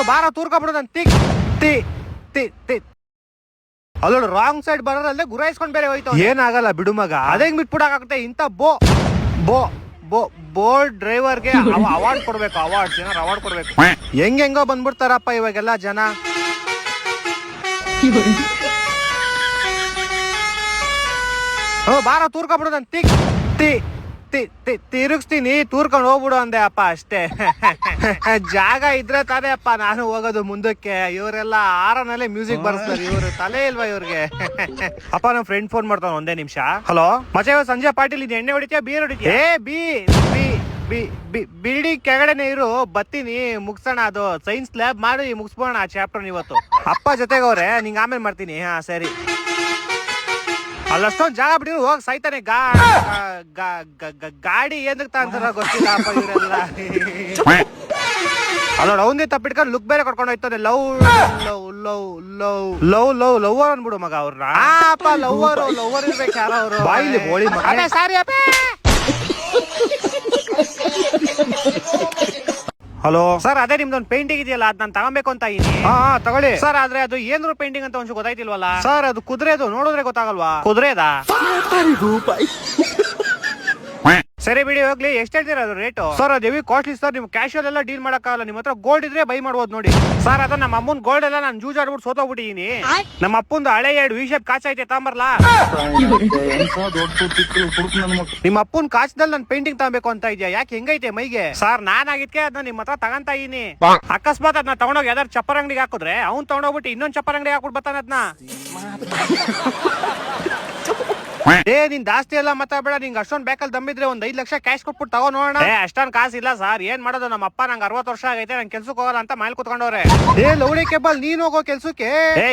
ಬಾರ ತೂರ್ಕೊಬಿಡು ನನ್ ತಿಕ್ ತಿ ತಿ ತಿ ಅಲ್ಲೋಡು ರಾಂಗ್ ಸೈಡ್ ಬರೋದಲ್ಲೇ ಗುರಾಯಿಸ್ಕೊಂಡ್ ಬೇರೆ ಹೋಯ್ತು. ಏನಾಗಲ್ಲ ಬಿಡು ಮಗ, ಅದೇಂಗ್ ಬಿಟ್ಬಿಡಕ್ಕಾಗುತ್ತೆ. ಇಂತ ಬೋ ಬೋ ಬೋ ಬೋರ್ಡ್ ಡ್ರೈವರ್ಗೆ ಅವಾರ್ಡ್ ಕೊಡ್ಬೇಕು. ಅವಾರ್ಡ್ ಏನಾರು ಅವಾರ್ಡ್ ಕೊಡ್ಬೇಕು. ಹೆಂಗೋ ಬಂದ್ಬಿಡ್ತಾರಪ್ಪ ಇವಾಗೆಲ್ಲ ಜನ. ಬಾರ ತೂರ್ಕೊಬಿಡು ನನ್ ತಿಕ್ ತಿ ತಿರುಗಿಸ್ತೀನಿ, ತೂರ್ಕೊಂಡು ಹೋಗ್ಬಿಡು ಅಂದೆ ಅಪ್ಪ ಅಷ್ಟೇ. ಜಾಗ ಇದ್ರೆ ತಾನೇ ಅಪ್ಪ ನಾನು ಹೋಗೋದು ಮುಂದಕ್ಕೆ. ಇವರೆಲ್ಲ ಆರನಲ್ಲೇ ಮ್ಯೂಸಿಕ್ ಬರ್ಸ್ತಾರೆ, ಇವ್ರು ತಲೆ ಇಲ್ವಾ ಇವ್ರಿಗೆ? ಅಪ್ಪ ನಮ್ ಫ್ರೆಂಡ್ ಫೋನ್ ಮಾಡ್ತಾನ, ಒಂದೇ ನಿಮಿಷ. ಹಲೋ ಮಚೆ, ಸಂಜೆ ಪಾಟೀಲ್ ಇದು ಎಣ್ಣೆ ಹೊಡಿತೀಯ ಬೀರ್ ಹೊಡಿತೀಯ? ಬಿಡಿ ಕೆಳಗಡೆನೆ ಇರು, ಬತ್ತೀನಿ ಮುಗ್ಸೋಣ. ಅದು ಸೈನ್ಸ್ ಲ್ಯಾಬ್ ಮಾಡಿ ಮುಗಿಸ್ಬೋಣ ಆ ಚಾಪ್ಟರ್ ಇವತ್ತು. ಅಪ್ಪ ಜೊತೆಗವ್ರೆ, ನಿಂಗೆ ಆಮೇಲೆ ಮಾಡ್ತೀನಿ. ಹಾ ಸರಿ. ಅಲ್ಲಷ್ಟೊಂದು ಜಾಗ ಬಿಟ್ಟಿರು, ಹೋಗಿ ಸಾಯ್ತಾನೆ. ಗಾಡಿ ಏನಕ್ಕೆ ಅಂತಾರ ಗೊತ್ತಿಲ್ಲ ಅಪ್ಪ ಇವರೆಲ್ಲ. ಅಲ್ಲ ಅವಂದೇ ತಪ್ಪಿಟ್ಕೊಂಡು ಲುಕ್ ಬೇರೆ ಕೊಡ್ಕೊಂಡು ಹೋಯ್ತಾನೆ. Love love love love love love lover ಅನ್ಬಿಡು ಮಗ ಅವ್ರನ್ನ. ಅಪ್ಪ ಲವ್ವರ್ ಇರ್ಬೇಕು ಯಾರೋ ಅವರು. ಬಾಯಿಲಿ ಬೋಳಿ ಮಗ. ಸಾರಿ ಅಪ್ಪ. ಹಲೋ ಸರ್, ಅದೇ ನಿಮ್ದೊಂದು ಪೇಂಟಿಂಗ್ ಇದೆಯಲ್ಲ, ಅದ್ ನಾನು ತಗೊಬೇಕು ಅಂತ ಇದೀನಿ. ಹಾ ತಗೊಳ್ಳಿ ಸರ್. ಆದ್ರೆ ಅದು ಏನ್ರು ಪೇಂಟಿಂಗ್ ಅಂತ ಒಂಚೂರು ಗೊತ್ತಾಯ್ತಿಲ್ವಲ್ಲ ಸರ್? ಅದು ಕುದುರೆದು, ನೋಡಿದ್ರೆ ಗೊತ್ತಾಗಲ್ವಾ? ಕುದುರೆದಾ? ಸರಿ ಬಿಡಿ ಹೋಗ್ಲಿ. ಎಷ್ಟು ಹೇಳ್ತೀರಾ ಅದು ರೇಟು? ಸರ್ ಅದು ಹೆವಿ ಕಾಸ್ಟ್ಲಿ ಸರ್. ನಿಮ್ ಕ್ಯಾಶುವಲ್ ಎಲ್ಲ ಡೀಲ್ ಮಾಡಕ್ಕಾಗಲ್ಲ. ನಿಮ್ಮ ಹತ್ರ ಗೋಲ್ಡ್ ಇದ್ರೆ ಬೈ ಮಾಡ್ಬೋದು ನೋಡಿ ಸರ್. ಅದ ನಮ್ಮ ಅಮ್ಮನ್ ಗೋಲ್ಡ್ ಎಲ್ಲ ನಾನು ಜೂಜಾಡ್ಬಿಟ್ಟು ಸೋತೋಗ್ಬಿಟ್ಟಿದೀನಿ. ನಮ್ಮ ಅಪ್ಪಂದು ಹಳೆ 2 ವಿಶೇಪ್ ಕಾಚ್ ಐತೆ, ತಾಂಬರ್ಲಾ? ನಿಮ್ಮ ಅಪ್ಪನ್ ಕಾಚ್ದಲ್ಲಿ ನನ್ ಪೇಂಟಿಂಗ್ ತಗೋಬೇಕು ಅಂತ ಇದೆಯಾ? ಯಾಕೆ ಹೆಂಗೈತೆ ಮೈಗೆ? ಸರ್ ನಾನ್ ಆಗಿದ್ಕೆ ಅದನ್ನ ನಿಮ್ಮ ಹತ್ರ ತಗಂತ ಇದೀನಿ. ಅಕಸ್ಮಾತ್ ಅದನ್ನ ತಗೊಂಡೋಗಿ ಯಾವ್ದಾರು ಚಪ್ಪರ್ ಅಂಗಡಿಗೆ ಹಾಕಿದ್ರೆ ಅವ್ನ್ ತಗೊಂಡೋಗ್ಬಿಟ್ಟು ಇನ್ನೊಂದ್ ಚಪ್ಪರ್ ಅಂಗಡಿ ಹಾಕ್ಬಿಟ್ಟು ಬರ್ತಾನ ಅದನ್ನ. ನೀನ್ ಜಾಸ್ತಿ ಎಲ್ಲ ಮಾತಾಡ್ಬೇಡ. ನಿಂಗೆ ಅಷ್ಟೊಂದ್ ಬೇಕಲ್ಲಿ ದಮ್ಮಿದ್ರೆ ಒಂದ್ 5 ಲಕ್ಷ ಕ್ಯಾಶ್ ಕೊಟ್ಬಿಟ್ಟು ತಗೋ ನೋಡೋಣ. ಅಷ್ಟೊಂದ್ ಕಾಸು ಇಲ್ಲ ಸರ್. ಏನ್ ಮಾಡೋದು, ನಮ್ಮ ಅಪ್ಪ ನಂಗೆ 60 ವರ್ಷ ಆಗೈತೆ, ನಂಗೆ ಕೆಲ್ಸಕ್ಕೆ ಹೋಗಲ್ಲ ಅಂತ ಮನೇಲಿ ಕುತ್ಕೊಂಡವ್ರೆ. ಲೌಡಿ ಕೇಬಲ್ ನೀನ್ ಹೋಗೋ ಕೆಲ್ಸಕ್ಕೆ?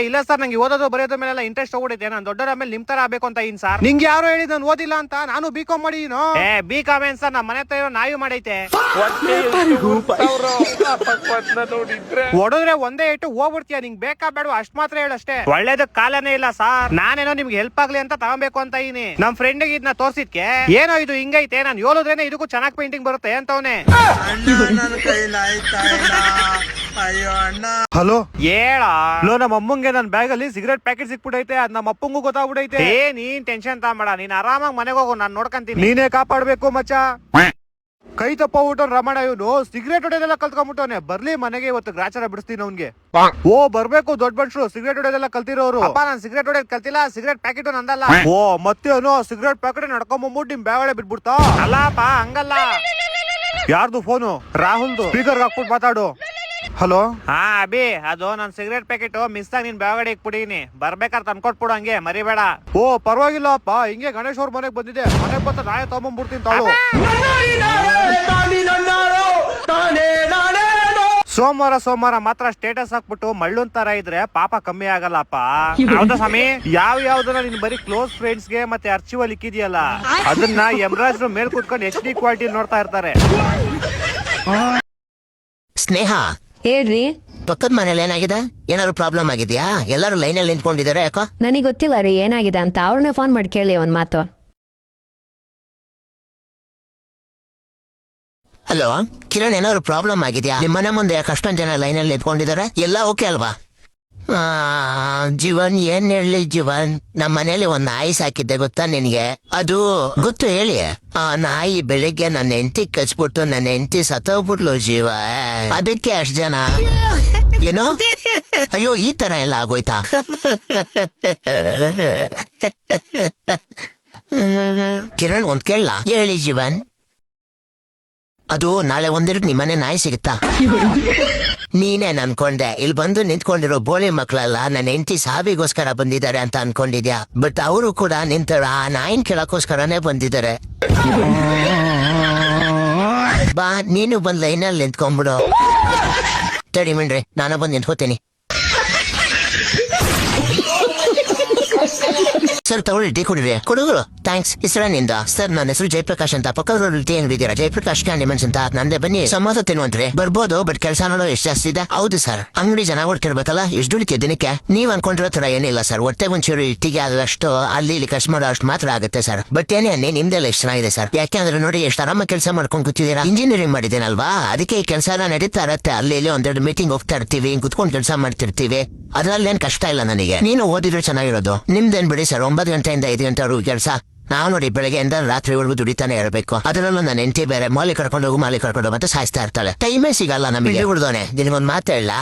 ಇಲ್ಲ ಸರ್, ನಂಗೆ ಓದೋದು ಬರೆಯೋದ್ರ ಮೇಲೆಲ್ಲ ಇಂಟ್ರೆಸ್ಟ್ ಹೋಗ್ಬಿಟ್ಟೈತೆ. ನಾನು ದೊಡ್ಡರ ಮೇಲೆ ನಿಮ್ ತರ ಆಗ್ಬೇಕು ಅಂತ ಇನ್ ಸರ್. ನಿಂಗೆ ಯಾರು ಹೇಳಿ ನಾನು ಓದಿಲ್ಲ ಅಂತ? ನಾನು B.Com ಮಾಡಿದೀನೋ. B.Com ಏನ್ ಸರ್, ನಮ್ಮ ಮನೆ ಹತ್ರ ನಾಯಿ ಮಾಡೈತೆ. ಹೊಡೆದ್ರೆ ಒಂದೇ ಇಟ್ಟು ಹೋಗ್ಬಿಡ್ತೀಯ. ನಿಂಗೆ ಬೇಕಾ ಬೇಡ ಅಷ್ಟ್ ಮಾತ್ರ ಹೇಳಷ್ಟೇ. ಒಳ್ಳೇದಕ್ ಕಾಲನೇ ಇಲ್ಲ ಸರ್. ನಾನೇನೋ ನಿಮ್ಗೆ ಹೆಲ್ಪ್ ಆಗ್ಲಿ ಅಂತ ತಗೊಬೇಕು ಅಂತ ಇದೀನಿ. ನಮ್ ಫ್ರೆಂಡ್ ಇದನ್ನ ತೋರ್ಸಿದ್ಕೆ ಏನೋ ಇದು ಹಿಂಗೈತೆ, ನಾನು ಹೇಳೋದ್ರೇನೆ ಇದಕ್ಕೂ ಚೆನ್ನಾಗ್ ಪೇಂಟಿಂಗ್ ಬರುತ್ತೆ ಅಂತವನೆ. ಹಲೋ ಹೇಳ. ನಮ್ಮ ಅಮ್ಮಂಗೆ ನನ್ ಬ್ಯಾಗ್ ಅಲ್ಲಿ ಸಿಗರೇಟ್ ಪ್ಯಾಕೆಟ್ ಸಿಕ್ಬಿಡೈತೆ. ಅದ್ ನಮ್ಮ ಅಪ್ಪಂಗೂ ಗೊತ್ತಾಗ್ಬಿಡೈತೆ. ನೀನ್ ಟೆನ್ಷನ್ ತಗೊಂಬೇಡ, ನೀನ್ ಆರಾಮಾಗಿ ಮನೆಗೆ ಹೋಗು, ನಾನ್ ನೋಡ್ಕಂತೀನಿ. ನೀನೇ ಕಾಪಾಡ್ಬೇಕು ಮಚ್ಚ. ಕೈ ತಪ್ಪ ಊಟನ್ ರಮಣ ಇವನು ಸಿಗರೇಟ್ ಹೊಡೆದೆಲ್ಲ ಕಲ್ತ್ಕೊಂಡ್ಬಿಟ್ಟವನೆ. ಬರ್ಲಿ ಮನೆಗೆ ಇವತ್ತು ಗ್ರಾಚಾರ ಬಿಡಿಸ್ತೀನಿ ಅವ್ನ್ಗೆ. ಓ ಬರ್ಬೇಕು ದೊಡ್ಡ ಮನುಷ್ಯರು, ಸಿಗರೇಟ್ ಹೊಡೆದೆಲ್ಲ ಕಲ್ತಿರೋರು. ಅಪ್ಪ ನಾನ್ ಸಿಗರೇಟ್ ಹೊಡೆದ್ ಕಲ್ತಿಲ್ಲ, ಸಿಗರೇಟ್ ಪ್ಯಾಕೆಟ್ ನಂದಲ್ಲ. ಓ ಮತ್ತೇನು ಸಿಗರೇಟ್ ಪ್ಯಾಕೆಟ್ ನಡ್ಕೊಂಡ್ಬಂದ್ಬಿಟ್ಟು ನಿಮ್ ಬ್ಯಾಗ್ ಒಳಗೆ ಬಿಟ್ಬಿಡ್ತಾ? ಅಲ್ಲಪ್ಪ ಹಂಗಲ್ಲ. ಯಾರ್ದು ಫೋನು? ರಾಹುಲ್ದು. ಸ್ಪೀಕರ್ ಹಾಕ್ಬಿಟ್ಟು ಮಾತಾಡು. ಹಲೋ ಹಾ ಅಭಿ, ಅದು ನನ್ ಸಿಗರೇಟ್ ಪ್ಯಾಕೆಟ್ ಮಿಸ್ ಆಗಿ ನಿನ್ ಬ್ಯಾಗಡೆ ಇಕ್ಬಿಡೀನಿ. ಬರ್ಬೇಕಾದ್ರೆ ತಂದ್ಕೊಟ್ಬಿಡು, ಹಂಗೆ ಮರಿಬೇಡ. ಓ ಪರವಾಗಿಲ್ಲ ಅಪ್ಪ, ಹಿಂಗೆ ಗಣೇಶ್ ಅವ್ರ ಮನೆಗ್ ಬಂದಿದೆ. ಮನೆಗ್ ಬಂತ ನಾಳೆ ತಗೊಂಡ್ಬಿಡ್ತೀನಿ ತಾಳು. ಸೋಮವಾರ ಮಾತ್ರ ಸ್ಟೇಟಸ್ ಹಾಕ್ಬಿಟ್ಟು ಮಳ್ಳೊಂದ್ ತರ ಇದ್ರೆ ಪಾಪ ಕಮ್ಮಿ ಆಗಲ್ಲಪ್ಪ. ಹೌದಾ ಸ್ವಾಮಿ? ಯಾವ್ದನ್ನ ನೀನ್ ಬರೀ ಕ್ಲೋಸ್ ಫ್ರೆಂಡ್ಸ್ ಗೆ ಮತ್ತೆ ಅರ್ಚಿವಲ್ ಇಕ್ಕಿದ್ಯಲ್ಲ, ಅದನ್ನ ಎಮ್ರಾಜ್ ಮೇಲ್ ಕುತ್ಕೊಂಡು HD ಕ್ವಾಲಿಟಿ ನೋಡ್ತಾ ಇರ್ತಾರೆ. ಸ್ನೇಹ ಹೇಳ್ರಿ. ಪಕ್ಕದ ಮನೇಲಿ ಏನಾಗಿದೆ? ಏನಾದ್ರು ಪ್ರಾಬ್ಲಮ್ ಆಗಿದ್ಯಾ? ಎಲ್ಲರೂ ಲೈನಲ್ಲಿ ನಿಂತ್ಕೊಂಡಿದ್ದಾರೆ ಯಾಕೋ? ನನಗೆ ಗೊತ್ತಿಲ್ಲ ರೀ ಏನಾಗಿದೆ ಅಂತ. ಅವ್ರನ್ನೇ ಫೋನ್ ಮಾಡಿ ಕೇಳಿ ಒಂದ್ ಮಾತು. ಹಲೋ ಕಿರಣ್, ಏನಾದ್ರು ಪ್ರಾಬ್ಲಮ್ ಆಗಿದ್ಯಾ? ನಿಮ್ಮ ಮನೆ ಮುಂದೆ ಯಾಕೆ ಅಷ್ಟೊಂದು ಜನ ಲೈನಲ್ಲಿ ನಿಂತ್ಕೊಂಡಿದ್ದಾರೆ? ಎಲ್ಲ ಓಕೆ ಅಲ್ವಾ? ಜೀವನ್ ಏನ್ ಹೇಳಿ ಜೀವನ್, ನಮ್ಮ ಮನೇಲಿ ಒಂದ್ ನಾಯಿ ಸಾಕಿದ್ದೆ ಗೊತ್ತಾ ನಿನ್ಗೆ? ಅದು ಗೊತ್ತು ಹೇಳಿ. ಆ ನಾಯಿ ಬೆಳಿಗ್ಗೆ ನನ್ನ ಹೆಂಡತಿ ಕಚ್ಬಿಟ್ಟು ನನ್ನ ಹೆಂಡತಿ ಸತ್ತೋಗ್ಬಿಟ್ಲು ಜೀವ. ಅದಕ್ಕೆ ಅಷ್ಟ್ ಜನ ಏನೋ. ಅಯ್ಯೋ ಈ ತರ ಎಲ್ಲ ಆಗೋಯ್ತಾ? ಕಿರಣ್ ಒಂದ್ ಕೇಳಲಾ? ಹೇಳಿ ಜೀವನ್. ಅದು ನಾಳೆ ಒಂದಿಟ್ಟು ನಿಮ್ಮನೆ ನಾಯಿ ಸಿಗುತ್ತಾ? ನೀನೇ ಅನ್ಕೊಂಡೆ ಇಲ್ಲಿ ಬಂದು ನಿಂತ್ಕೊಂಡಿರೋ ಬೋಳಿ ಮಕ್ಕಳೆಲ್ಲ ನನ್ನ ಹೆಂಡತಿ ಸಾವಿಗೋಸ್ಕರ ಬಂದಿದ್ದಾರೆ ಅಂತ ಅನ್ಕೊಂಡಿದ್ಯಾ? ಬಟ್ ಅವರು ಕೂಡ ನಿಂತರ ಆ ನಾಯಿನ್ ಕೇಳಕ್ಕೋಸ್ಕರನೇ ಬಂದಿದ್ದಾರೆ. ಬಾ ನೀನು ಬಂದ್ ಲೈನಲ್ಲಿ ನಿಂತ್ಕೊಂಡ್ಬಿಡು. ತಡಿ ಮಿಂಡ್ರಿ, ನಾನು ಬಂದು ನಿಂತ್ಕೋತೀನಿ. ಸರ್ ತಗೊಳ್ಳಿ ಟೀ ಕುಡಿರಿ. ಕೊಡುಗರು ಥ್ಯಾಂಕ್ಸ್. ಹೆಸರ ನಿಂದ? ಸರ್ ನನ್ನ ಹೆಸರು ಜಯಪ್ರಕಾಶ್ ಅಂತ. ಪಕ್ಕದ ಟೀ ಅಂಗಡಿದ್ದೀರಾ? ಜಯಪ್ರಕಾಶ್ ಕ್ಯಾಂಡಿಮನ್ಸ್ ಅಂತ. ನಂದೇ ಬನ್ನಿ ಸಮೋಸ ತಿನ್ನುವಂತ್ರಿ. ಬರ್ಬೋದು, ಬಟ್ ಕೆಲಸ ನೋಡೋ ಎಷ್ಟು ಜಾಸ್ತಿ ಇದೆ. ಹೌದು ಸರ್, ಅಂಗಡಿ ಜನ ಓಡ್ತಿರ್ಬೇಕಲ್ಲ, ಎಷ್ಟು ದುಡಿಕೆ ದಿನಕ್ಕೆ? ನೀವ್ ಅನ್ಕೊಂಡಿರೋ ತರ ಏನಿಲ್ಲ ಸರ್. ಹೊಟ್ಟೆ ಮುಂಚೂರು ಇಟ್ಟಿಗೆ ಆದಷ್ಟು ಅಲ್ಲಿ ಇಲ್ಲಿ ಖರ್ಚು ಮಾಡೋ ಅಷ್ಟು ಮಾತ್ರ ಆಗುತ್ತೆ ಸರ್. ಬಟ್ ಏನೇ ಅನ್ನಿ ನಿಮ್ದೆಲ್ಲ ಎಷ್ಟು ಚೆನ್ನಾಗಿದೆ ಸರ್. ಯಾಕೆಂದ್ರೆ ನೋಡಿ ಎಷ್ಟು ಆರಾಮ ಕೆಲಸ ಮಾಡ್ಕೊಂಡು ಕೂತಿದ್ದೀರಾ. ಇಂಜಿನಿಯರಿಂಗ್ ಮಾಡಿದ್ದೇನಲ್ವಾ, ಅದಕ್ಕೆ ಈ ಕೆಲಸ ನಡೀತಾ ಇರತ್ತೆ. ಅಲ್ಲಿ ಇಲ್ಲಿ ಒಂದೆರಡು ಮೀಟಿಂಗ್ ಹೋಗ್ತಾ ಇರ್ತೀವಿ, ಕುತ್ಕೊಂಡು ಕೆಲಸ ಮಾಡ್ತಿರ್ತೀವಿ. ಅದ್ರಲ್ಲೇನ್ ಕಷ್ಟ ಇಲ್ಲ ನನಗೆ. ನೀನು ಓದಿದ್ರೆ ಚೆನ್ನಾಗಿರೋದು. ನಿಮ್ದೇನ್ ಬಿಡಿ ಸರ್, 9 ಗಂಟೆಯಿಂದ 5 ಗಂಟೆವರೆಗೂ ಕೆಲಸ. ನಾವು ನೋಡಿ ಬೆಳಗ್ಗೆಯಿಂದ ರಾತ್ರಿವರೆಗೂ ದುಡಿತಾನೆ ಇರಬೇಕು. ಅದರಲ್ಲೂ ನನ್ನ ಹೆಂಡತಿ ಬೇರೆ ಮಾಲಿ ಕರ್ಕೊಂಡು ಹೋಗು ಮಾಲಿ ಕರ್ಕೊಂಡು ಹೋಗು ಅಂತ ಸಾಯಿಸ್ತಾ ಇರ್ತಾಳೆ. ಟೈಮೇ ಸಿಗಲ್ಲ ನಮಗೆ. ಹುಡ್ದೋನೆ ನಿನಗೊಂದು ಮಾತು ಹೇಳ,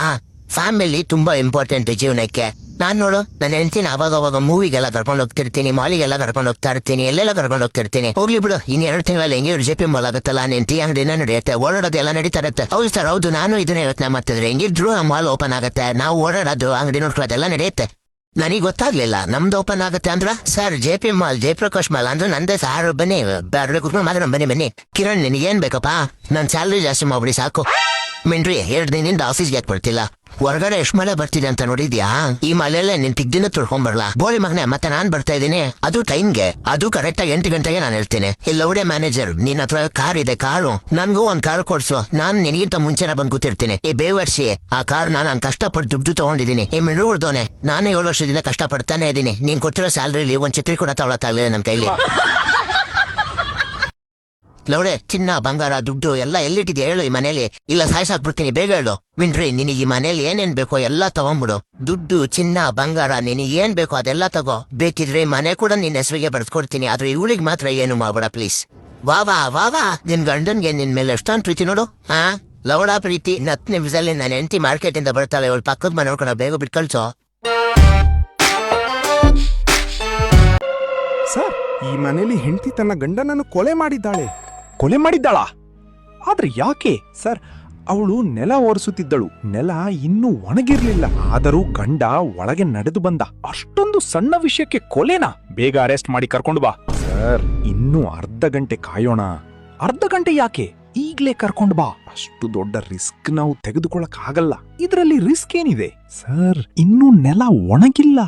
ಫ್ಯಾಮಿಲಿ ತುಂಬಾ ಇಂಪಾರ್ಟೆಂಟ್ ಜೀವನಕ್ಕೆ. ನಾನ್ ನೋಡು ನನ್ನ ಹೆಂಡತಿನ ಅವಾಗ ಮೂವಿಗೆಲ್ಲ ಕರ್ಕೊಂಡು ಹೋಗ್ತಿರ್ತೀನಿ, ಮಾಲಿಗೆಲ್ಲ ಕರ್ಕೊಂಡು ಹೋಗ್ತಾ ಇರ್ತೀನಿ, ಎಲ್ಲೆಲ್ಲ ಕರ್ಕೊಂಡು ಹೋಗ್ತಿರ್ತೀನಿ. ಹೋಗ್ಲಿ ಬಿಡು, ಇನ್ 2 ತಿಂಗಳಲ್ಲಿ ಹೆಂಗೆ JP ಮಾಲ್ ಆಗುತ್ತಲ್ಲ, ನಿನ್ ಟೀ ಅಂಗಡಿನ ನಡೆಯುತ್ತೆ, ಓಡಾಡೋದು ಎಲ್ಲ ನಡೀತಾ ಇರುತ್ತೆ. ಹೌದು ಸರ್, ಹೌದು, ನಾನು ಇದನ್ನ ಯೋಚನೆ ಮಾಡ್ತಿದ್ರೆ ಹೆಂಗಿದ್ರು ಮಾಲ್ ಓಪನ್ ಆಗುತ್ತೆ, ನಾವು ಓಡಾಡೋದು ಅಂಗಡಿ ನೋಡ್ಕೊಳ್ಳೋದೆಲ್ಲ ನಡೆಯುತ್ತೆ. ನನಗೆ ಗೊತ್ತಾಗ್ಲಿಲ್ಲ ನಮ್ದು ಓಪನ್ ಆಗುತ್ತೆ ಅಂದ್ರ. Sir JP mall, Jayaprakash mall ಅಂದ್ರೆ ನಂದೇ ಸಾರ್. ಬನ್ನಿ ಬೇರೆ ಕುತ್ಕೊಂಡು ಮಾತ್ರ ಬನ್ನಿ. ಕಿರಣ್ ನಿನಗೇನ್ ಬೇಕಪ್ಪ? ನನ್ ಸ್ಯಾಲ್ರಿ ಜಾಸ್ತಿ ಮಾಡ್ಬಿಡಿ ಸಾಕು. ಮಿಂಡ್ರಿ 2 ದಿನದಿಂದ ಆಫೀಸ್ಗೆ ಯಾಕೆ ಬರ್ತಿಲ್ಲ? ಹೊರಗಡೆ ಎಷ್ಟು ಮಳೆ ಬರ್ತಿದೆ ಅಂತ ನೋಡಿದ್ಯಾ? ಈ ಮಳೆಯಲ್ಲೇ ನಿನ್ ತಿಗ್ದಿನ ತುಳ್ಕೊಂಬರ್ಲಾ? ಬೋಳಿ ಮಗನೆ, ಮತ್ತೆ ನಾನ್ ಬರ್ತಾ ಇದ್ದೀನಿ, ಅದು ಟೈಮ್ಗೆ, ಅದು ಕರೆಕ್ಟ್ ಆಗಿ 8 ಗಂಟೆಗೆ ನಾನು ಹೇಳ್ತೀನಿ. ಇಲ್ಲ ಒಡೆ ಮ್ಯಾನೇಜರ್, ನಿನ್ ಹತ್ರ ಕಾರ್ ಇದೆ, ಕಾರು ನನ್ಗೂ ಒಂದ್ ಕಾರ್ ಕೊಡ್ಸು. ನಾನ್ ನಿನಗಿಂತ ಮುಂಚೆನೆ ಬಂದ್ ಕೂತಿರ್ತೀನಿ. ಈ ಬೇವರ್ಸಿ ಆ ಕಾರ್ ನಾನು ಕಷ್ಟಪಟ್ಟು ದುಡ್ಡು ತಗೊಂಡಿದ್ದೀನಿ. ಈ ಮಿಂಡು ಹುಡ್ದೋನೆ, ನಾನೇ 7 ವರ್ಷದಿಂದ ಕಷ್ಟಪಡ್ತಾನೆ ಇದ್ದೀನಿ. ನೀನ್ ಕೊಟ್ಟಿರೋ ಸ್ಯಾಲ್ರಿಲಿ ಒಂದ್ ಛತ್ರಿ ಕೂಡ ತಗೊಳತ್ತಾಗಲಿಲ್ಲ ನನ್ ಕೈಲಿ. ಲೌಡೆ, ಚಿನ್ನ ಬಂಗಾರ ದುಡ್ಡು ಎಲ್ಲ ಎಲ್ಲಿಟ್ಟಿದ್ಯಾ ಹೇಳು ಈ ಮನೇಲಿ, ಇಲ್ಲ ಸಾಯ್ಸಾಕ್ಬಿಡ್ತೀನಿ, ಬೇಗ ಹೇಳು. ಮಿಂಡ್ರಿ, ನಿನಗೆ ಈ ಮನೇಲಿ ಏನೇನ್ ಬೇಕೋ ಎಲ್ಲ ತಗೊಂಡ್ಬಿಡು. ದುಡ್ಡು ಚಿನ್ನ ಬಂಗಾರ ನಿನಗೆ ಏನ್ ಬೇಕೋ ಅದೆಲ್ಲ ತಗೋ. ಬೇಕಿದ್ರೆ ಮನೆ ಕೂಡ ನಿನ್ನ ಹೆಸರಿಗೆ ಬರ್ಸ್ಕೊಡ್ತೀನಿ, ಆದ್ರೆ ಇವಳಿಗೆ ಮಾತ್ರ ಏನು ಮಾಡ್ಬೇಡ ಪ್ಲೀಸ್. ವಾ ನಿನ್ ಗಂಡನ್ಗೆ ನಿನ್ ಮೇಲೆ ಎಷ್ಟೊಂದು ಪ್ರೀತಿ ನೋಡು. ಹಾ ಲೌಡ ಪ್ರೀತಿ. 10 ನಿಮಿಷದಲ್ಲಿ ನನ್ನ ಹೆಂಡತಿ ಮಾರ್ಕೆಟ್ ಇಂದ ಬರ್ತಾಳೆ, ಇವಳು ಪಕ್ಕದ ಮನೆ ನೋಡ್ಕೊಂಡು ಬೇಗ ಬಿಟ್ಟು ಕಳ್ಸೋ. ಸರ್, ಈ ಮನೇಲಿ ಹೆಂಡತಿ ತನ್ನ ಗಂಡನನ್ನು ಕೊಲೆ ಮಾಡಿದ್ದಾಳೆ. ಕೊಲೆ ಮಾಡಿದ್ದಾಳ? ಆದ್ರೆ ಯಾಕೆ ಸರ್? ಅವಳು ನೆಲ ಒರೆಸುತ್ತಿದ್ದಳು. ನೆಲ ಇನ್ನೂ ಒಣಗಿರ್ಲಿಲ್ಲ. ಆದರೂ ಗಂಡ ಒಳಗೆ ನಡೆದು ಬಂದ. ಅಷ್ಟೊಂದು ಸಣ್ಣ ವಿಷಯಕ್ಕೆ ಕೊಲೆನಾ? ಬೇಗ ಅರೆಸ್ಟ್ ಮಾಡಿ ಕರ್ಕೊಂಡು ಬಾ. ಸರ್, ಇನ್ನೂ ಅರ್ಧ ಗಂಟೆ ಕಾಯೋಣ. ಅರ್ಧ ಗಂಟೆ ಯಾಕೆ? ಈಗ್ಲೇ ಕರ್ಕೊಂಡು ಬಾ. ಅಷ್ಟು ದೊಡ್ಡ ರಿಸ್ಕ್ ನಾವು ತೆಗೆದುಕೊಳ್ಳಕ್ ಆಗಲ್ಲ. ಇದರಲ್ಲಿ ರಿಸ್ಕ್ ಏನಿದೆ ಸರ್? ಇನ್ನೂ ನೆಲ ಒಣಗಿಲ್ಲ.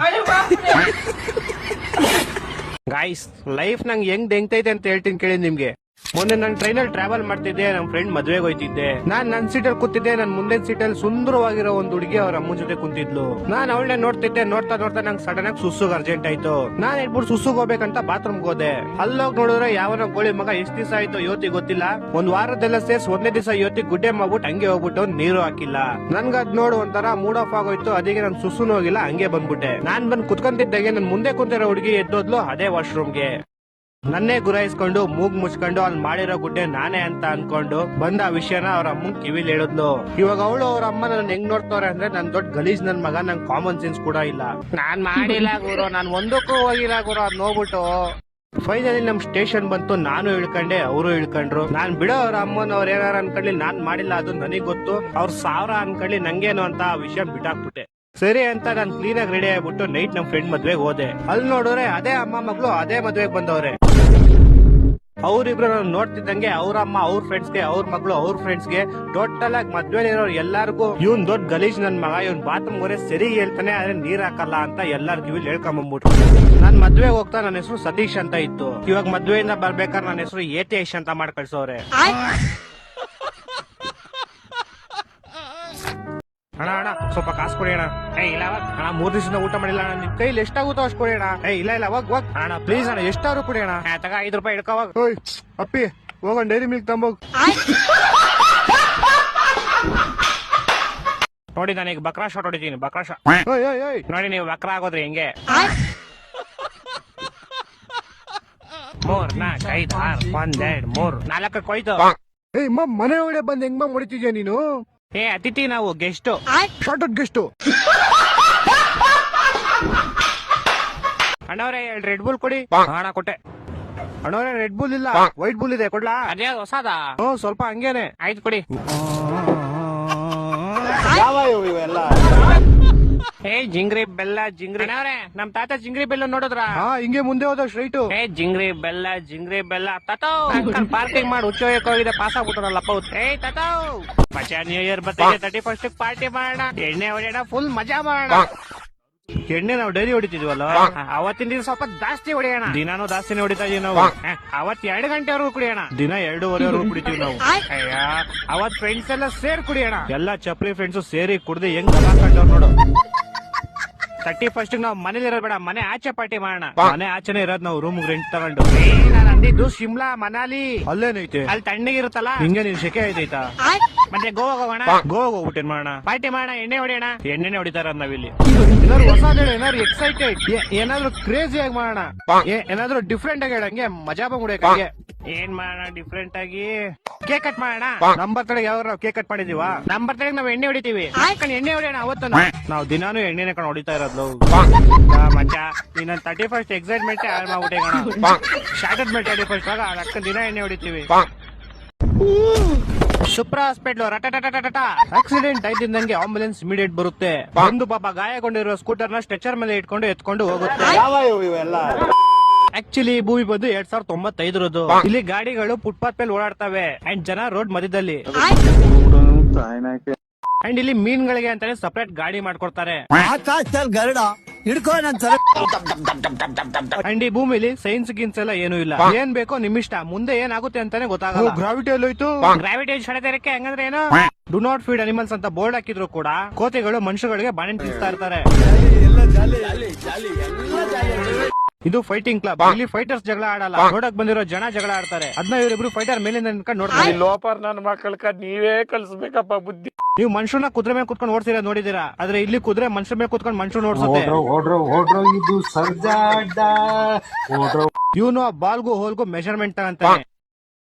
ಗಾಯ್ಸ್, ಲೈಫ್ ನಂಗೆ ಹೆಂಗ್ ದೆಂಗ್ತೈತೆ ಅಂತ ಹೇಳ್ತೀನಿ ಕೇಳಿ ನಿಮ್ಗೆ. ಮೊನ್ನೆ ನಾನು ಟ್ರೈನಲ್ಲಿ ಟ್ರಾವೆಲ್ ಮಾಡ್ತಿದ್ದೆ, ನಮ್ ಫ್ರೆಂಡ್ ಮದ್ವೆಗೆ ಹೋಯ್ತಿದ್ದೆ. ನಾನ್ ನನ್ನ ಸೀಟಲ್ಲಿ ಕೂತಿದ್ದೆ. ನನ್ ಮುಂದೆ ಸೀಟಲ್ಲಿ ಸುಂದರವಾಗಿರೋ ಒಂದು ಹುಡುಗಿ ಅವ್ರ ಅಮ್ಮನ ಜೊತೆ ಕುಂತಿದ್ಲು. ನಾನ್ ಅವಳನ್ನೇ ನೋಡ್ತಿದ್ದೆ. ನೋಡ್ತಾ ನಂಗೆ ಸಡನ್ ಆಗಿ ಸುಸ್ಸುಗ್ ಅರ್ಜೆಂಟ್ ಆಯ್ತು. ನಾನ್ ಹೇಳ್ಬಿಟ್ಟು ಸುಸ್ಸುಗ್ ಹೋಗ್ಬೇಕಂತ ಬಾತ್ರೂಮ್ಗೆ ಹೋದೆ. ಅಲ್ಲೋಗಿ ನೋಡಿದ್ರೆ ಯಾವನೋ ಗೋಳಿ ಮಗ ಎಷ್ಟ್ ದಿವಸ ಆಯ್ತು ಯೋತಿ ಗೊತ್ತಿಲ್ಲ, ಒಂದ್ ವಾರದೆಲ್ಲ ಸೇರ್ಸ್ 1ನೇ ದಿವಸ ಯೋತಿ ಗುಡ್ಡೆ ಮಾಡ್ಬಿಟ್ಟು ಹಂಗೆ ಹೋಗ್ಬಿಟ್ಟು ನೀರು ಹಾಕಿಲ್ಲ. ನನ್ಗದ್ ನೋಡು ಒಂಥರ ಮೂಡ್ ಆಫ್ ಆಗೋಯ್ತು. ಅದಕ್ಕೆ ನನ್ ಸುಸ್ಸುನು ಹೋಗಿಲ್ಲ, ಹಂಗೆ ಬಂದ್ಬಿಟ್ಟೆ. ನಾನ್ ಬಂದ್ ಕುತ್ಕೊಂತಿದ್ದಾಗೆ ನನ್ ಮುಂದೆ ಕುಂತಿರೋ ಹುಡುಗಿ ಎದ್ದೋದ್ಲು ಅದೇ ವಾಶ್ರೂಮ್ಗೆ. ನನ್ನೇ ಗುರಾಯಿಸ್ಕೊಂಡು ಮೂಗ್ ಮುಚ್ಕೊಂಡು ಅಲ್ಲಿ ಮಾಡಿರೋ ಗುಡ್ಡೆ ನಾನೇ ಅಂತ ಅನ್ಕೊಂಡು ಬಂದ ಆ ವಿಷಯನ ಅವ್ರ ಅಮ್ಮನ್ ಕಿವಿಲ್ ಹೇಳಿದ್ಲು. ಇವಾಗ ಅವಳು ಅವ್ರ ಅಮ್ಮ ನನ್ನ ಹೆಂಗ್ ನೋಡ್ತವ್ರೆ ಅಂದ್ರೆ ನನ್ ದೊಡ್ಡ ಗಲೀಜ್ ನನ್ ಮಗ, ನಂಗೆ ಕಾಮನ್ ಸೆನ್ಸ್ ಕೂಡ ಇಲ್ಲ. ನಾನ್ ಮಾಡಿಲ್ಲ ಗುರು, ನಾನ್ ಒಂದಕ್ಕೂ ಹೋಗಿಲ್ಲ ಗುರು. ಅದ್ ನೋಡ್ಬಿಟ್ಟು ಫೈನಲಿ ನಮ್ ಸ್ಟೇಷನ್ ಬಂತು. ನಾನು ಇಳ್ಕೊಂಡೆ, ಅವರು ಇಳ್ಕೊಂಡ್ರು. ನಾನ್ ಬಿಡೋ ಅವ್ರ ಅಮ್ಮನ ಅವ್ರ ಏನಾರ ಅನ್ಕೊಳ್ಳಿ, ನಾನ್ ಮಾಡಿಲ್ಲ ಅದು ನನಗ್ ಗೊತ್ತು. ಅವ್ರ 1000 ಅನ್ಕೊಳ್ಳಿ, ನಂಗೇನು ಅಂತ ಆ ವಿಷಯ ಬಿಟ್ಟಾಕ್ಬಿಟ್ಟೆ. ಸರಿ ಅಂತ ನಾನ್ ಕ್ಲೀನ್ ಆಗಿ ರೆಡಿ ಆಗ್ಬಿಟ್ಟು ನೈಟ್ ನಮ್ ಫ್ರೆಂಡ್ ಮದ್ವೆಗೆ ಹೋದೆ. ಅಲ್ಲಿ ನೋಡಿದ್ರೆ ಅದೇ ಅಮ್ಮ ಮಗಳು ಅದೇ ಮದ್ವೆಗೆ ಬಂದವ್ರೆ. ಅವ್ರಿಬ್ರು ನಾನು ನೋಡ್ತಿದ್ದಂಗೆ ಅವ್ರ ಅಮ್ಮ ಅವ್ರ ಫ್ರೆಂಡ್ಸ್ಗೆ, ಅವ್ರ ಮಗಳು ಅವ್ರ ಫ್ರೆಂಡ್ಸ್ಗೆ, ಟೋಟಲ್ ಆಗಿ ಮದ್ವೆಲಿ ಇರೋರು ಎಲ್ಲಾರ್ಗು ಇವ್ನ್ ದೊಡ್ಡ ಗಲೀಜ್ ನನ್ ಮಗ, ಇವ್ನ್ ಬಾತ್ರೂಮ್ ಹೋರೆ ಸರಿ ಹೇಳ್ತಾನೆ ಆದ್ರೆ ನೀರ್ ಹಾಕಲ್ಲ ಅಂತ ಎಲ್ಲಾರ್ ಕಿವಿಲ್ ಹೇಳ್ಕೊಂಬಂದ್ಬಿಟ್ರು. ನಾನ್ ಮದ್ವೆಗೆ ಹೋಗ್ತಾ ನನ್ನ ಹೆಸರು ಸತೀಶ್ ಅಂತ ಇತ್ತು. ಇವಾಗ ಮದ್ವೆಯಿಂದ ಬರ್ಬೇಕಾದ್ರೆ ನನ್ನ ಹೆಸರು ಏತೇಶ್ ಅಂತ ಮಾಡಿ ಕಳ್ಸೋರೆ. ಅಣ್ಣ ಸ್ವಲ್ಪ ಕಾಸು ಕೊಡಿ ಅಣ್ಣ. ಇಲ್ಲ ಅಣ್ಣ, 3 ದಿವಸದಿಂದ ಊಟ ಮಾಡಿಲ್ಲ ಅಣ್ಣ. ನಿಮ್ ಕೈಲಿ ಎಷ್ಟಾಗುತ್ತೋ ಅಷ್ಟು ಕೊಡಿ ಅಣ್ಣ. ಇಲ್ಲ ಹೋಗ್ ಅಣ್ಣ ಪ್ಲೀಸ್ ಅಣ್ಣ, ಎಷ್ಟಾದ್ರು ಕೊಡಿ ಅಣ್ಣ. ತಗ 5 ರೂಪಾಯಿ ಇಡ್ಕೋವಾಗ. ಅಪ್ಪಿ ಹೋಗೋಣ, ಡೈರಿ ಮಿಲ್ಕ್ ತಂಬೋಗ್. ನೋಡಿ ನಾನು ಈಗ ಬಕ್ರಾ ಶಾಟ್ ಹೊಡಿತೀನಿ. ಬಕ್ರಾ ಶಾಟ್ ನೋಡಿ, ನೀವು ಬಕ್ರಾ ಆಗೋದ್ರಿ ಹೆಂಗೆ. 3 4 5 6 1 2 3 4 ಕೊಯ್ತು. ಮನೆ ಒಳಗೆ ಬಂದ್ ಹೆಂಗ್ ಹೊಡಿತಿದ್ಯಾ ನೀನು? ಅತಿಥಿ, ನಾವು ಗೆಸ್ಟ್, ಶಾರ್ಟ್ ಗೆಸ್ಟ್. ಅಣ್ಣವ್ರೆ 2 ರೆಡ್ ಬುಲ್ ಕೊಡಿ. ಹಣ ಕೊಟ್ಟೆ. ಅಣ್ಣವ್ರೆ ರೆಡ್ ಬುಲ್ ಇಲ್ಲ, ವೈಟ್ ಬುಲ್ ಇದೆ, ಕೊಡ್ಲಾ? ಅದೇ ಹೊಸದ? ಸ್ವಲ್ಪ ಹಂಗೇನೆ. ಆಯ್ತು ಕೊಡಿ. ಜಿಂಗ್ರಿ ಬೆಲ್ಲ ಜಿಂಗ್ರಿ. ನಮ್ ತಾತ ಜಿಂಗ್ರಿ ಬೆಲ್ಲ ನೋಡಿದ್ರ? ಹಿಂಗೆ ಮುಂದೆ ಹೋದ ಸ್ಟ್ರೈಟ್. ಜಿಂಗ್ರಿ ಬೆಲ್ಲ ತಾತೋ ಪಾರ್ಕಿಂಗ್ ಮಾಡಿ ಹುಚ್ಚೋಯಕ್ ಹೋಗಿದೆ, ಪಾಸ್ ಆಗ್ಬಿಟ್ಟನಲ್ಲಪ್ಪ. ತಾತೋ ಮಚಾ ನ್ಯೂ ಇಯರ್ ಬರ್ತಾರೆ, 31st ಪಾರ್ಟಿ ಮಾಡೋಣ, ಎಣ್ಣೆ ಹೊಡೆಯೋಣ, ಫುಲ್ ಮಜಾ ಮಾಡೋಣ. ಎಣ್ಣೆ ನಾವು ಡೈಲಿ ಹೊಡಿತಿದ್ವಲ್ಲ ಅವತ್ತಿನ ದಿನ ಸ್ವಲ್ಪ ಜಾಸ್ತಿ ಹೊಡಿಯೋಣ. ದಿನಾನು ಜಾಸ್ತಿನೇ ಹೊಡಿತಾ ಇದೀವಿ ನಾವು. ಅವತ್ 2 ಗಂಟೆವರೆಗೂ ಕುಡಿಯೋಣ, ದಿನ 2:30ವರೆಗೂ ಕುಡಿತೀವಿ ನಾವು. ಅಯ್ಯ ಅವತ್ ಫ್ರೆಂಡ್ಸ್ ಎಲ್ಲ ಸೇರ್ ಕುಡಿಯೋಣ, ಎಲ್ಲ ಚಪ್ಲಿ ಫ್ರೆಂಡ್ಸ್ ಸೇರಿ ಕುಡ್ದು ಹೆಂಗ್ ಹಾಕೊಂಡವ್ರು ನೋಡು. 31st ನಾವು ಮನೇಲಿ ಇರೋದ್ ಬೇಡ, ಮನೆ ಆಚೆ ಪಾರ್ಟಿ ಮಾಡೋಣ. ಮನೆ ಆಚೆನೆ ಇರೋದ್ ನಾವು ರೂಮ್ ರೆಂಟ್ ತಗೊಂಡು. ನಾನು ಅಂದಿದ್ದು ಶಿಮ್ಲಾ ಮನಾಲಿ, ಅಲ್ಲೇನೈತೆ ಅಲ್ಲಿ ತಣ್ಣಗಿರುತ್ತಲ್ಲ, ಹಿಂಗೆ ನೀನ್ ಶೆಕೆ ಐತೈತಾ. ಮತ್ತೆ ಗೋವಾಗ ಹೋಗೋಣ, ಗೋವಾಗ ಹೋಗ್ಬಿಟ್ಟೇನ್ ಮಾಡೋಣ, ಪಾರ್ಟಿ ಮಾಡೋಣ, ಎಣ್ಣೆ ಹೊಡಿಯೋಣ. ಎಣ್ಣೆನೆ ಹೊಡಿತಾರ ನಾವಿಲ್ಲಿ. ಏನಾದ್ರು ಹೊಸದ, ಏನಾದ್ರು ಎಕ್ಸೈಟೆಡ್, ಏನಾದ್ರು ಕ್ರೇಜಿ ಆಗಿ ಮಾಡೋಣ, ಏನಾದ್ರು ಡಿಫ್ರೆಂಟ್ ಆಗಿ ಹೇಳಂಗೆ ಮಜಾ ಬಂದ್ಬಿಡಕ್ಕೆ. ಏನ್ ಮಾಡೋಣ ಡಿಫ್ರೆಂಟ್ ಆಗಿ? ಕೇಕ್ ಕಟ್ ಮಾಡೋಣ. ನಮ್ ಬರ್ತಡೆ ಯಾವ ಕೇಕ್ ಕಟ್ ಮಾಡಿದೀವ? ನಮ್ ಬರ್ತಡೆ ನಾವ್ ಎಣ್ಣೆ ಹೊಡಿತೀವಿ. ಎಣ್ಣೆ ಹೊಡಿಯೋಣ ಅವತ್ತು. ನಾವ್ ದಿನಾನು ಎಣ್ಣೆನೆ ಕಣ ಹೊಡಿತಾ ಇರೋದು ಮಚ್ಚ. ನೀನ್ 31st ಎಕ್ಸೈಟ್ಮೆಂಟ್ ಹಾಳು ಮಾಡ್ಬಿಟ್ಟೆ. ಶಾರ್ಟೆಡ್ ಮೇಲೆ 31st ಆಗ ಅಕ್ಕ ದಿನ ಎಣ್ಣೆ ಹೊಡಿತೀವಿ. ಸುಪ್ರಾ ಹಾಸ್ಪಿಟ್ಲ್ ರಟಟಟಟ ಆಕ್ಸಿಡೆಂಟ್ ಆಯ್ತಿದ್ದಂಗೆ ಆಂಬುಲೆನ್ಸ್ ಇಮಿಡಿಯೇಟ್ ಬರುತ್ತೆ. ಒಂದು ಪಾಪ ಗಾಯಗೊಂಡಿರೋ ಸ್ಕೂಟರ್ ನ ಸ್ಟ್ರೆಚರ್ ಮೇಲೆ ಇಟ್ಕೊಂಡು ಎತ್ಕೊಂಡು ಹೋಗುತ್ತೆ. ಆಕ್ಚುಲಿ ಭೂಮಿ ಬಂದು 2095ರದು. ಇಲ್ಲಿ ಗಾಡಿಗಳು ಫುಟ್ಪಾತ್ ಮೇಲೆ ಓಡಾಡ್ತವೆ ಅಂಡ್ ಜನ ರೋಡ್ ಮಧ್ಯದಲ್ಲಿ. ಅಂಡ್ ಇಲ್ಲಿ ಮೀನ್ಗಳಿಗೆ ಅಂತಾನೆ ಸಪರೇಟ್ ಗಾಡಿ ಮಾಡ್ಕೊಡ್ತಾರೆ. ಗರುಡ ಹಿಡ್ಕೋ ಅಂಡ್ ಈ ಭೂಮಿಲಿ ಸೈನ್ಸ್ ಗಿನ್ಸ್ ಎಲ್ಲ ಏನೂ ಇಲ್ಲ. ಏನ್ ಬೇಕೋ ನಿಮ್ಮಿಷ್ಟ, ಮುಂದೆ ಏನಾಗುತ್ತೆ ಅಂತಾನೆ ಗೊತ್ತಾಗಲ್ಲ. ಗ್ರಾವಿಟಿ ಎಲ್ಲೋಯ್ತು? ಗ್ರಾವಿಟಿ ಸೆಳೆದಕ್ಕೆ ಹಂಗಂದ್ರೆ ಏನು? ಡು ನಾಟ್ ಫೀಡ್ ಅನಿಮಲ್ಸ್ ಅಂತ ಬೋರ್ಡ್ ಹಾಕಿದ್ರು ಕೂಡ ಕೋತಿಗಳು ಮನುಷ್ಯಗಳಿಗೆ ಬಾಣೆ ತಿನ್ನಿಸ್ತಾ ಇರ್ತಾರೆ. ಇದು ಫೈಟಿಂಗ್ ಕ್ಲಬ್. ಇಲ್ಲಿ ಫೈಟರ್ಸ್ ಜಗಳ ಆಡಲ್ಲ, ನೋಡಕ್ ಬಂದಿರೋ ಜನ ಜಗಳ ಆಡ್ತಾರೆ. ಅದನ್ನ ಇವರಿಬ್ರು ಫೈಟರ್ ಮೇಲಿಂದ ನಿಂತ್ಕೊಂಡು ನೋಡ್ತಾರೆ. ಲೋಪರ್ ನನ್ನ ಮಕ್ಕಳ ನೀವೇ ಕಲ್ಸ್ಬೇಕಪ್ಪ ಬುದ್ಧಿ. ನೀವು ಮನುಷ್ಯನ ಕುದುರೆ ಮೇಲೆ ಕುತ್ಕೊಂಡು ಓಡಿಸಿರ ನೋಡಿದೀರಾ, ಆದ್ರೆ ಇಲ್ಲಿ ಕುದುರೆ ಮನುಷ್ಯ ಮೇಲೆ ಕುತ್ಕೊಂಡು ಮನುಷ್ಯನ ಓಡಿಸುತ್ತೆ. ಇವನು ಆ ಬಾಲ್ಗೂ ಹೋಲ್ಗೂ ಮೆಜರ್ಮೆಂಟ್ ಅಂತಾನೆ.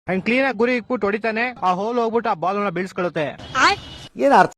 ಅಂಡ್ ಕ್ಲೀನ್ ಆಗಿ ಗುರಿ ಇಟ್ಬಿಟ್ಟು ಹೊಡಿತಾನೆ. ಆ ಹೋಲ್ ಹೋಗ್ಬಿಟ್ಟು ಆ ಬಾಲ್ ನ ಬೀಳ್ಸ್ಕೊಳ್ಳುತ್ತೆ. ಏನ್ ಅರ್ಥ?